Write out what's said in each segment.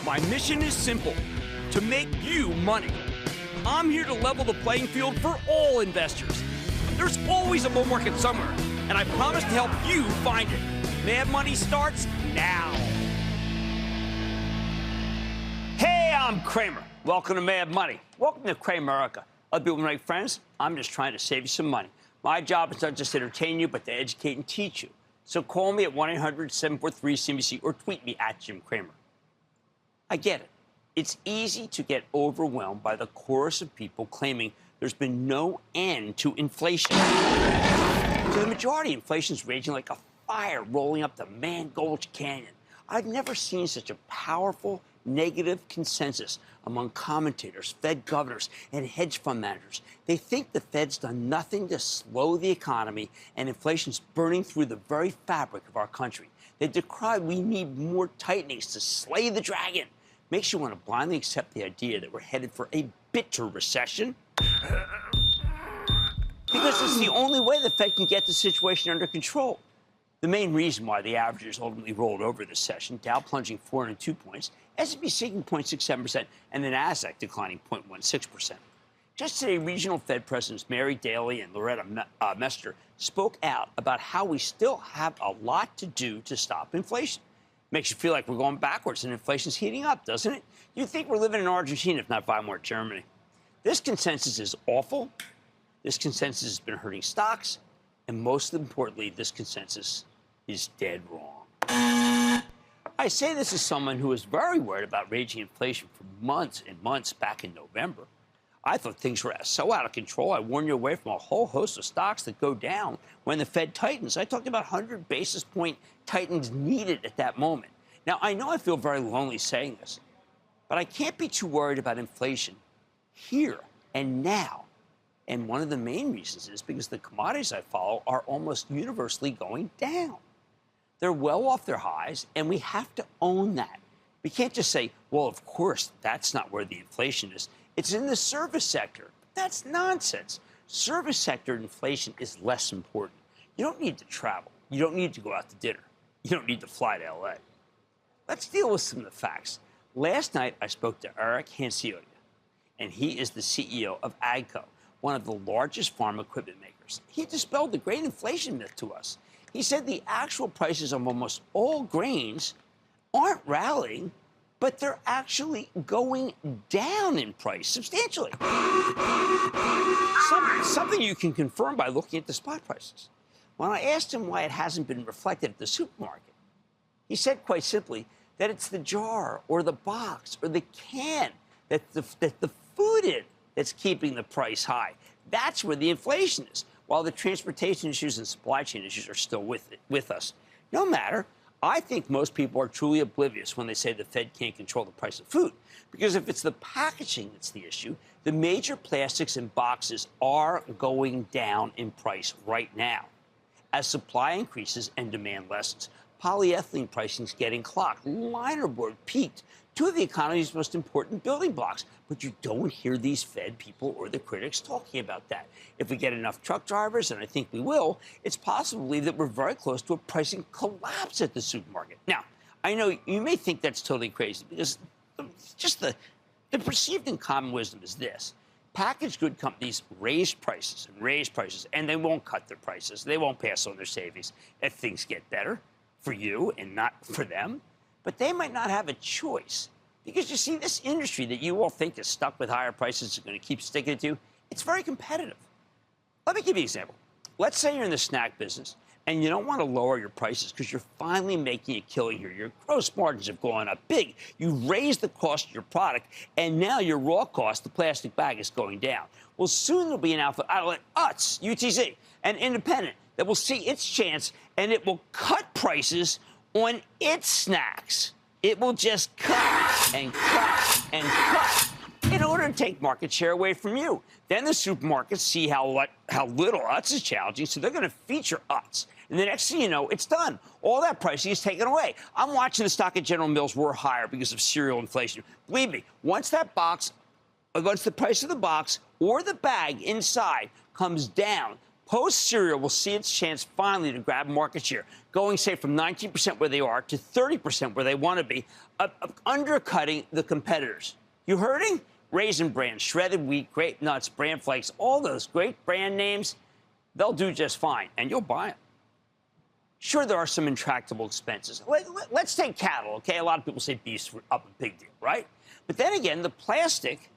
My mission is simple, to make you money. I'm here to level the playing field for all investors. There's always a bull market somewhere, and I promise to help you find it. Mad Money starts now. Hey, I'm Cramer. Welcome to Mad Money. Welcome to Cramerica. Other people make friends. I'm just trying to save you some money. My job is not just to entertain you, but to educate and teach you. So call me at 1-800-743-CNBC or tweet me at Jim Cramer. I get it. It's easy to get overwhelmed by the chorus of people claiming there's been no end to inflation. To the majority, inflation is raging like a fire rolling up the Man Gulch Canyon. I've never seen such a powerful negative consensus among commentators, Fed governors, and hedge fund managers. They think the Fed's done nothing to slow the economy, and inflation's burning through the very fabric of our country. They decry we need more tightenings to slay the dragon. Makes you want to blindly accept the idea that we're headed for a bitter recession. Because it's the only way the Fed can get the situation under control. The main reason why the averages ultimately rolled over this session, Dow plunging 402 points, S&P sinking 0.67%, and the Nasdaq declining 0.16%. Just today, regional Fed presidents Mary Daly and Loretta Mester spoke out about how we still have a lot to do to stop inflation. Makes you feel like we're going backwards and inflation's heating up, doesn't it? You'd think we're living in Argentina, if not Weimar Germany. This consensus is awful. This consensus has been hurting stocks. And most importantly, this consensus is dead wrong. I say this as someone who was very worried about raging inflation for months and months back in November. I thought things were so out of control, I warned you away from a whole host of stocks that go down when the Fed tightens. I talked about 100 basis point tightens needed at that moment. Now, I know I feel very lonely saying this, but I can't be too worried about inflation here and now. And one of the main reasons is because the commodities I follow are almost universally going down. They're well off their highs, and we have to own that. We can't just say, well, of course, that's not where the inflation is. It's in the service sector. That's nonsense. Service sector inflation is less important. You don't need to travel. You don't need to go out to dinner. You don't need to fly to L.A. Let's deal with some of the facts. Last night, I spoke to Eric Hansiotia, and he is the CEO of AGCO, one of the largest farm equipment makers. He dispelled the great inflation myth to us. He said the actual prices of almost all grains aren't rallying, but they're actually going down in price substantially. Something you can confirm by looking at the spot prices. When I asked him why it hasn't been reflected at the supermarket, he said quite simply that it's the jar or the box or the can that the food in that's keeping the price high. That's where the inflation is, while the transportation issues and supply chain issues are still with us. No matter, I think most people are truly oblivious when they say the Fed can't control the price of food. Because if it's the packaging that's the issue, the major plastics and boxes are going down in price right now. As supply increases and demand lessens, polyethylene pricing is getting clocked. Linerboard peaked, two of the economy's most important building blocks. But you don't hear these Fed people or the critics talking about that. If we get enough truck drivers, and I think we will, it's possible that we're very close to a pricing collapse at the supermarket. Now, I know you may think that's totally crazy because just the perceived and common wisdom is this. Packaged good companies raise prices, and they won't cut their prices. They won't pass on their savings if things get better for you and not for them. But they might not have a choice. Because you see, this industry that you all think is stuck with higher prices is going to keep sticking to, it's very competitive. Let me give you an example. Let's say you're in the snack business and you don't want to lower your prices because you're finally making a killing here. Your gross margins have gone up big. You raised the cost of your product, and now your raw cost, the plastic bag, is going down. Well, soon there'll be an outlet, Utz, UTZ, an independent, that will see its chance, and it will cut prices on its snacks. It will just cut and cut and cut in order to take market share away from you. Then the supermarkets see how little Utz is challenging, so they're going to feature Utz. And the next thing you know, it's done. All that pricing is taken away. I'm watching the stock at General Mills roar higher because of cereal inflation. Believe me, once the price of the box or the bag inside comes down, Post cereal will see its chance finally to grab market share, going, say, from 19% where they are to 30% where they want to be, undercutting the competitors. You hurting? Raisin Bran, Shredded Wheat, Grape Nuts, Bran Flakes, all those great brand names, they'll do just fine, and you'll buy them. Sure, there are some intractable expenses. Let's take cattle, okay? A lot of people say beef's up a big deal, right? But then again, the plastic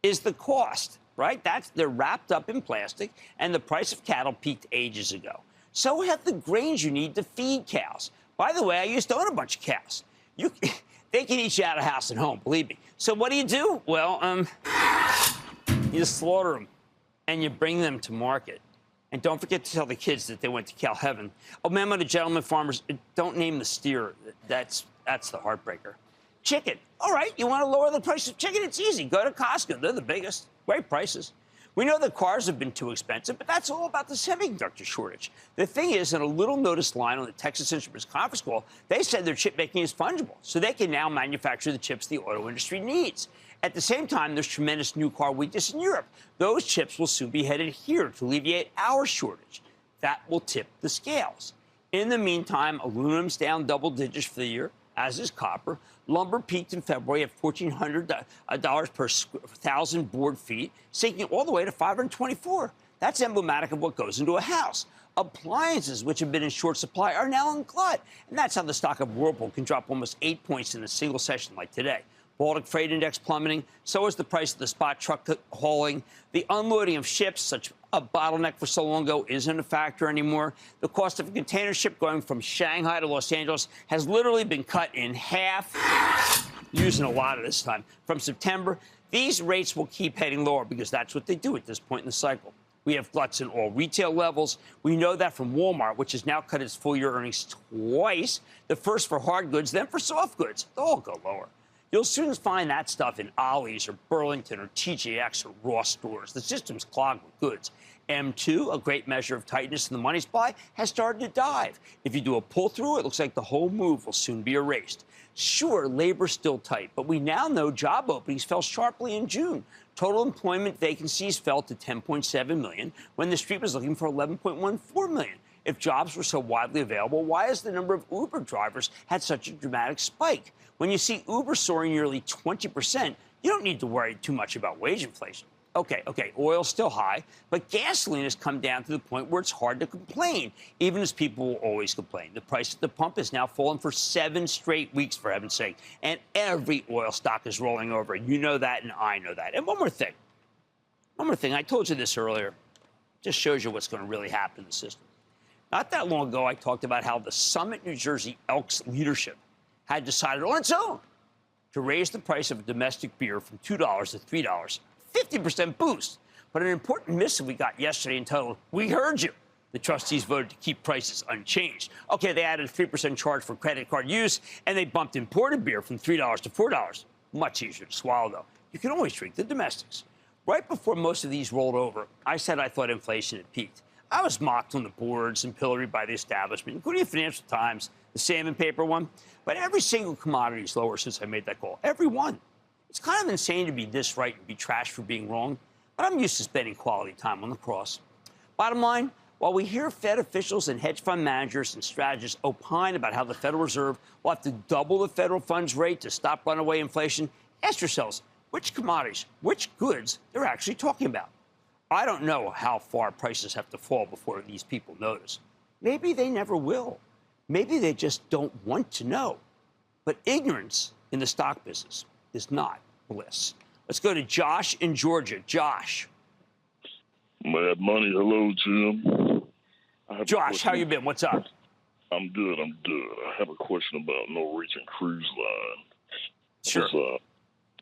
is the cost, right? They're wrapped up in plastic, and the price of cattle peaked ages ago. So have the grains you need to feed cows. By the way, I used to own a bunch of cows. They can eat you out of house and home, believe me. So what do? Well, you slaughter them, and you bring them to market. And don't forget to tell the kids that they went to Cal Heaven. Oh, memo to gentlemen farmers, don't name the steer. That's the heartbreaker. Chicken. All right, you want to lower the price of chicken? It's easy. Go to Costco. They're the biggest. Great prices. We know that cars have been too expensive, but that's all about the semiconductor shortage. The thing is, in a little notice line on the Texas Instruments conference call, they said their chip making is fungible, so they can now manufacture the chips the auto industry needs. At the same time, there's tremendous new car weakness in Europe. Those chips will soon be headed here to alleviate our shortage. That will tip the scales. In the meantime, aluminum's down double digits for the year, as is copper. Lumber peaked in February at $1,400 per 1,000 board feet, sinking all the way to $524. That's emblematic of what goes into a house. Appliances, which have been in short supply, are now in glut. And that's how the stock of Whirlpool can drop almost 8 points in a single session like today. Baltic Freight Index plummeting. So is the price of the spot truck hauling. The unloading of ships, such a bottleneck for so long ago, isn't a factor anymore. The cost of a container ship going from Shanghai to Los Angeles has literally been cut in half. Using a lot of this time. From September, these rates will keep heading lower because that's what they do at this point in the cycle. We have gluts in all retail levels. We know that from Walmart, which has now cut its full-year earnings twice. The first for hard goods, then for soft goods. They'll all go lower. You'll soon find that stuff in Ollie's or Burlington or TJX or Ross stores. The system's clogged with goods. M2, a great measure of tightness in the money supply, has started to dive. If you do a pull-through, it looks like the whole move will soon be erased. Sure, labor's still tight, but we now know job openings fell sharply in June. Total employment vacancies fell to 10.7 million when the street was looking for 11.14 million. If jobs were so widely available, why has the number of Uber drivers had such a dramatic spike? When you see Uber soaring nearly 20%, you don't need to worry too much about wage inflation. Okay, oil's still high, but gasoline has come down to the point where it's hard to complain, even as people will always complain. The price at the pump has now fallen for 7 straight weeks, for heaven's sake, and every oil stock is rolling over. You know that, and I know that. And one more thing. I told you this earlier. Just shows you what's going to really happen in the system. Not that long ago, I talked about how the Summit, New Jersey Elks leadership had decided on its own to raise the price of domestic beer from $2 to $3, 50% boost. But an important missive we got yesterday entitled, "We Heard You." The trustees voted to keep prices unchanged. Okay, they added a 3% charge for credit card use, and they bumped imported beer from $3 to $4. Much easier to swallow, though. You can always drink the domestics. Right before most of these rolled over, I said I thought inflation had peaked. I was mocked on the boards and pilloried by the establishment, including the Financial Times, the salmon paper one. But every single commodity is lower since I made that call. Every one. It's kind of insane to be this right and be trashed for being wrong, but I'm used to spending quality time on the cross. Bottom line, while we hear Fed officials and hedge fund managers and strategists opine about how the Federal Reserve will have to double the federal funds rate to stop runaway inflation, ask yourselves which commodities, which goods they're actually talking about. I don't know how far prices have to fall before these people notice. Maybe they never will. Maybe they just don't want to know. But ignorance in the stock business is not bliss. Let's go to Josh in Georgia. Josh. Mad Money, hello, Jim. Josh, how you been? What's up? I'm good. I have a question about Norwegian Cruise Line. Sure. I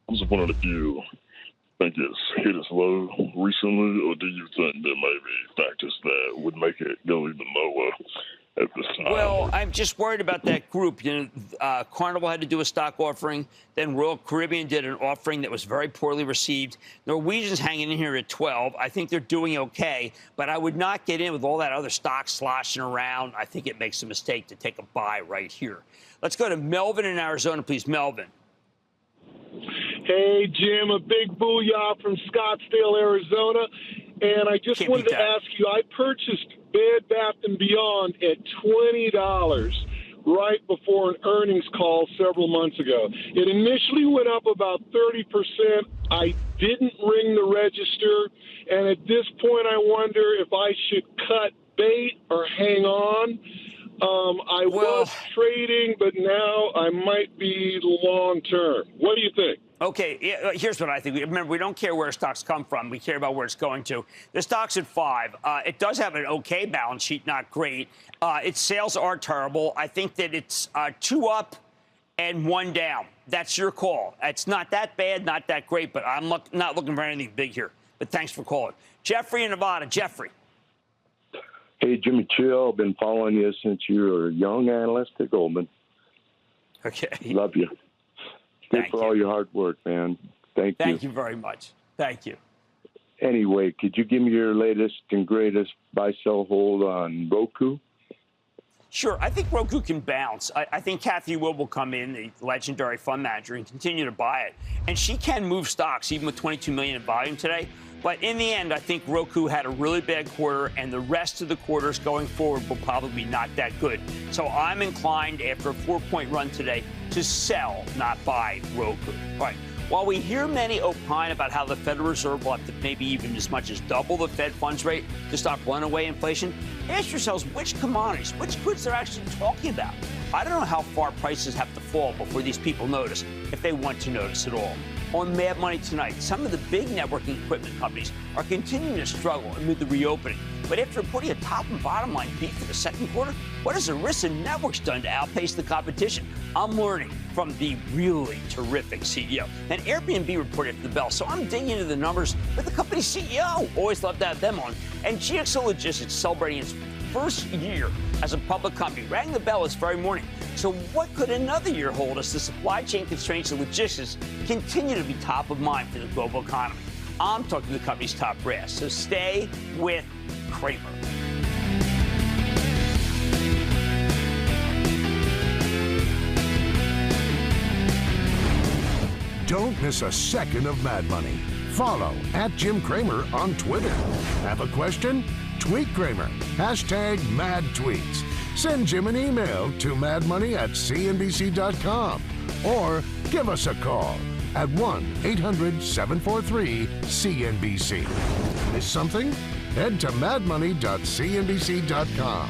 was just wondering if you think it's hit its low recently, or do you think there may be factors that would make it go even lower at this time? Well, I'm just worried about that group. Carnival had to do a stock offering. Then Royal Caribbean did an offering that was very poorly received. Norwegian's hanging in here at 12. I think they're doing okay, but I would not get in with all that other stock sloshing around. I think it makes a mistake to take a buy right here. Let's go to Melvin in Arizona, please. Melvin. Hey, Jim, a big booyah from Scottsdale, Arizona. And I just wanted to ask you, I purchased Bed Bath & Beyond at $20 right before an earnings call several months ago. It initially went up about 30%. I didn't ring the register. And at this point, I wonder if I should cut bait or hang on. I was trading, but now I might be long term. What do you think? Okay, here's what I think. Remember, we don't care where stocks come from. We care about where it's going to. The stock's at 5. It does have an okay balance sheet, not great. Its sales are terrible. I think that it's 2 up and 1 down. That's your call. It's not that bad, not that great, but I'm not looking for anything big here. But thanks for calling. Jeffrey in Nevada. Jeffrey. Hey, Jimmy Chill. I've been following you since you were a young analyst at Goldman. Okay. Love you. Good for all your hard work, man. Thank you. Thank you very much. Thank you. Anyway, could you give me your latest and greatest buy-sell hold on Roku? Sure. I think Roku can bounce. I think Kathy will come in, the legendary fund manager, and continue to buy it. And she can move stocks, even with 22 million in volume today. But in the end, I think Roku had a really bad quarter, and the rest of the quarters going forward will probably be not that good. So I'm inclined, after a 4-point run today, to sell, not buy Roku. All right. While we hear many opine about how the Federal Reserve will have to maybe even as much as double the Fed funds rate to stop runaway inflation, ask yourselves which commodities, which goods they're actually talking about. I don't know how far prices have to fall before these people notice, if they want to notice at all. On Mad Money tonight, some of the big networking equipment companies are continuing to struggle amid the reopening. But after reporting a top and bottom line beat for the second quarter, what has Arista Networks done to outpace the competition? I'm learning from the really terrific CEO. And Airbnb reported after the bell, so I'm digging into the numbers with the company's CEO. Always love to have them on. And GXO Logistics celebrating its first year as a public company, rang the bell this very morning. So what could another year hold as the supply chain constraints and logistics continue to be top of mind for the global economy? I'm talking to the company's top brass, so stay with Cramer. Don't miss a second of Mad Money. Follow @Jim Cramer on Twitter. Have a question? Tweet Cramer. #MadTweets. Send Jim an email to madmoney@cnbc.com or give us a call at 1-800-743-CNBC. Miss something? Head to madmoney.cnbc.com.